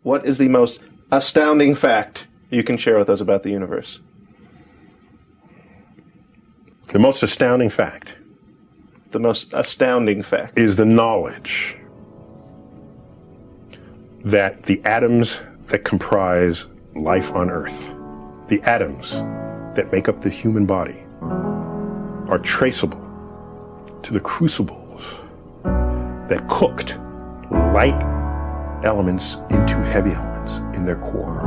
What is the most astounding fact you can share with us about the universe? The most astounding fact. The most astounding fact. Is the knowledge that the atoms that comprise life on Earth, the atoms that make up the human body, are traceable to the crucibles that cooked light elements into heavy elements in their core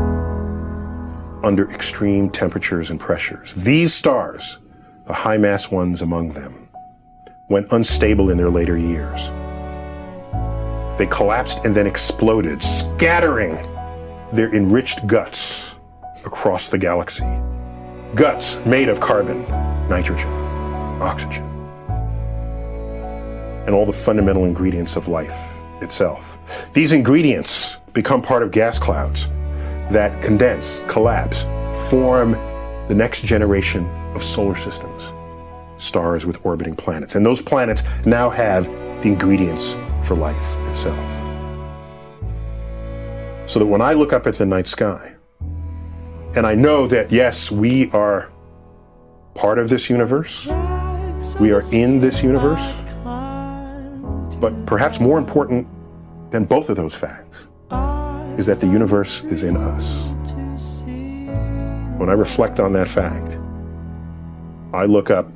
under extreme temperatures and pressures. These stars, the high-mass ones among them, went unstable in their later years. They collapsed and then exploded, scattering their enriched guts across the galaxy. Guts made of carbon, nitrogen, oxygen, and all the fundamental ingredients of life itself. These ingredients become part of gas clouds that condense, collapse, form the next generation of solar systems, stars with orbiting planets. And those planets now have the ingredients for life itself. So that when I look up at the night sky, and I know that, yes, we are part of this universe, we are in this universe, but perhaps more important than both of those facts is that the universe is in us. When I reflect on that fact, I look up.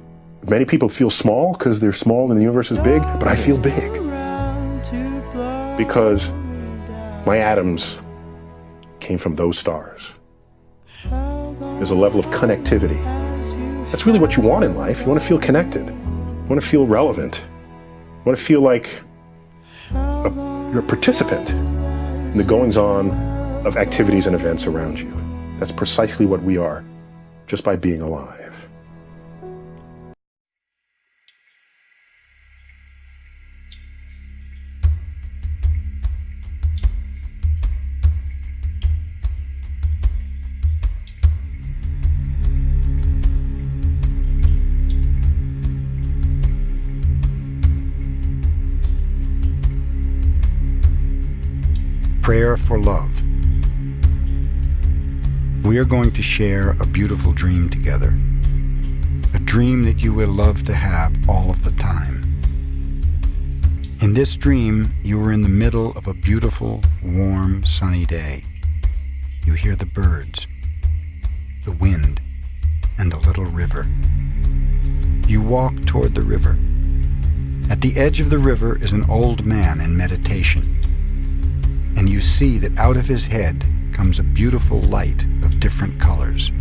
Many people feel small because they're small and the universe is big, but I feel big because my atoms came from those stars. There's a level of connectivity. That's really what you want in life. You want to feel connected. You want to feel relevant. You want to feel like you're a participant in the goings-on of activities and events around you. That's precisely what we are, just by being alive. Prayer for Love. We are going to share a beautiful dream together. A dream that you will love to have all of the time. In this dream, you are in the middle of a beautiful, warm, sunny day. You hear the birds, the wind, and a little river. You walk toward the river. At the edge of the river is an old man in meditation. And you see that out of his head comes a beautiful light of different colors.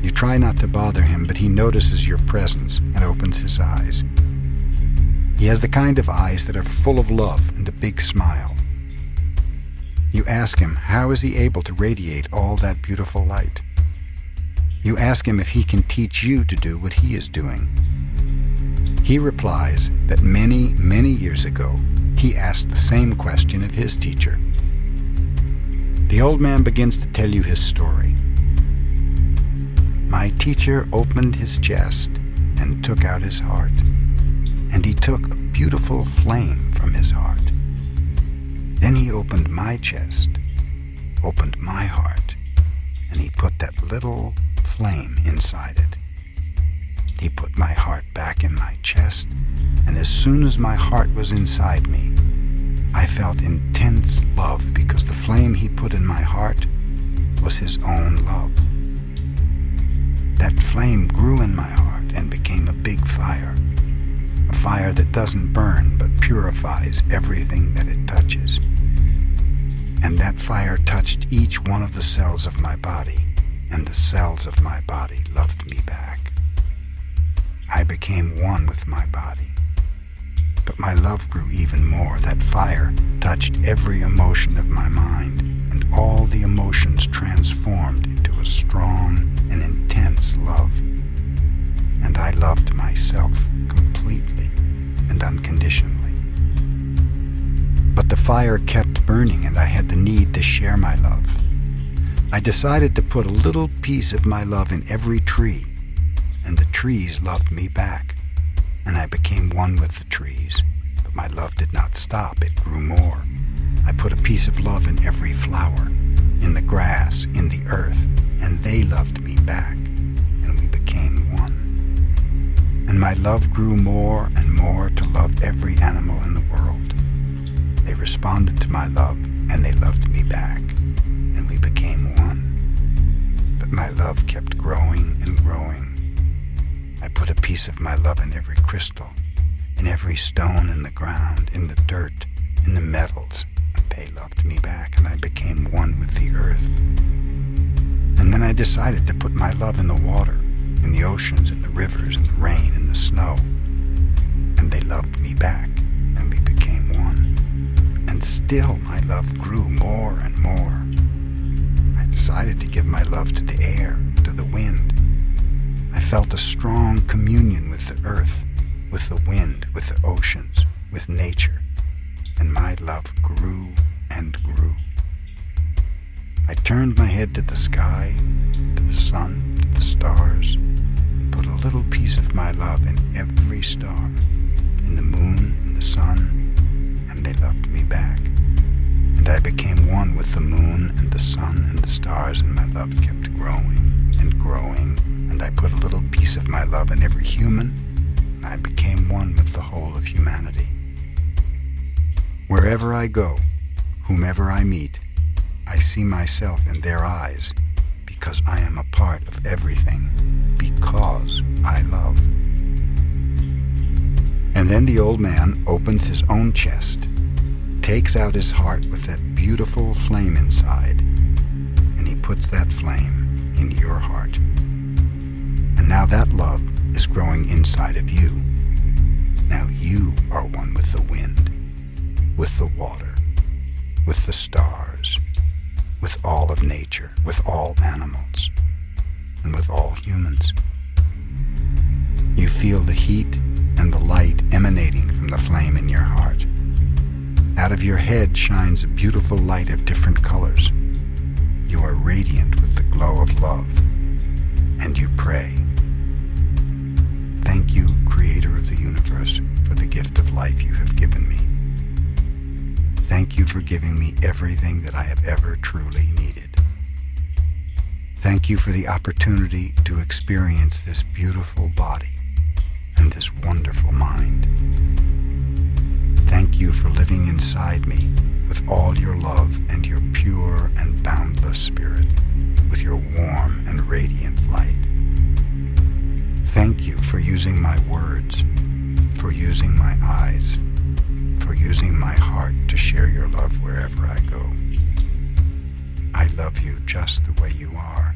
You try not to bother him, but he notices your presence and opens his eyes. He has the kind of eyes that are full of love and a big smile. You ask him, how is he able to radiate all that beautiful light? You ask him if he can teach you to do what he is doing. He replies that many, many years ago, he asked the same question of his teacher. The old man begins to tell you his story. My teacher opened his chest and took out his heart, and he took a beautiful flame from his heart. Then he opened my chest, opened my heart, and he put that little flame inside it. He put my heart back in my chest, and as soon as my heart was inside me, I felt intense love because the flame he put in my heart was his own love. That flame grew in my heart and became a big fire, a fire that doesn't burn but purifies everything that it touches. And that fire touched each one of the cells of my body, and the cells of my body loved me back. I became one with my body. But my love grew even more. That fire touched every emotion of my mind, and all the emotions transformed into a strong and intense love. And I loved myself completely and unconditionally. But the fire kept burning, and I had the need to share my love. I decided to put a little piece of my love in every tree, and the trees loved me back, and I became one with the trees. But my love did not stop, it grew more. I put a piece of love in every flower, in the grass, in the earth, and they loved me back, and we became one. And my love grew more and more to love every animal in the world. They responded to my love, and they loved me back, and we became one. But my love kept growing and growing. I put a piece of my love in every crystal, in every stone in the ground, in the dirt, in the metals, and they loved me back, and I became one with the earth. And then I decided to put my love in the water, in the oceans, in the rivers, in the rain, in the snow, and they loved me back, and we became one. And still my love grew more and more. I decided to give my love to the air, to the wind. I felt a strong communion with the earth, with the wind, with the oceans, with nature, and my love grew and grew. I turned my head to the sky, to the sun, to the stars, and put a little piece of my love in every star, in the moon, in the sun, and they loved me back. And I became one with the moon and the sun and the stars, and my love kept growing and growing, and I put a little piece of my love in every human, and I became one with the whole of humanity. Wherever I go, whomever I meet, I see myself in their eyes, because I am a part of everything, because I love. And then the old man opens his own chest, takes out his heart with that beautiful flame inside, and he puts that flame in your heart. And now that love is growing inside of you. Now you are one with the wind, with the water, with the stars, with all of nature, with all animals, and with all humans. You feel the heat and the light emanating from the flame in your heart. Out of your head shines a beautiful light of different colors. You are radiant with the glow of love, and you pray. Thank you, Creator of the universe, for the gift of life you have given me. Thank you for giving me everything that I have ever truly needed. Thank you for the opportunity to experience this beautiful body and this wonderful mind. Thank you for living inside me with all your love and your pure and boundless spirit, with your warm and radiant light. Thank you for using my words, for using my eyes, for using my heart to share your love wherever I go. I love you just the way you are.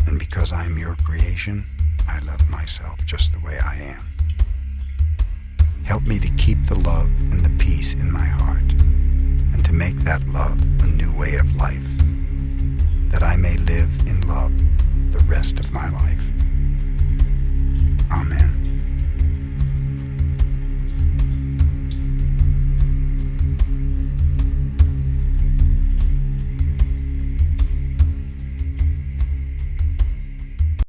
And because I'm your creation, I love myself just the way I am. Help me to keep the love and the peace in my heart, and to make that love a new way of life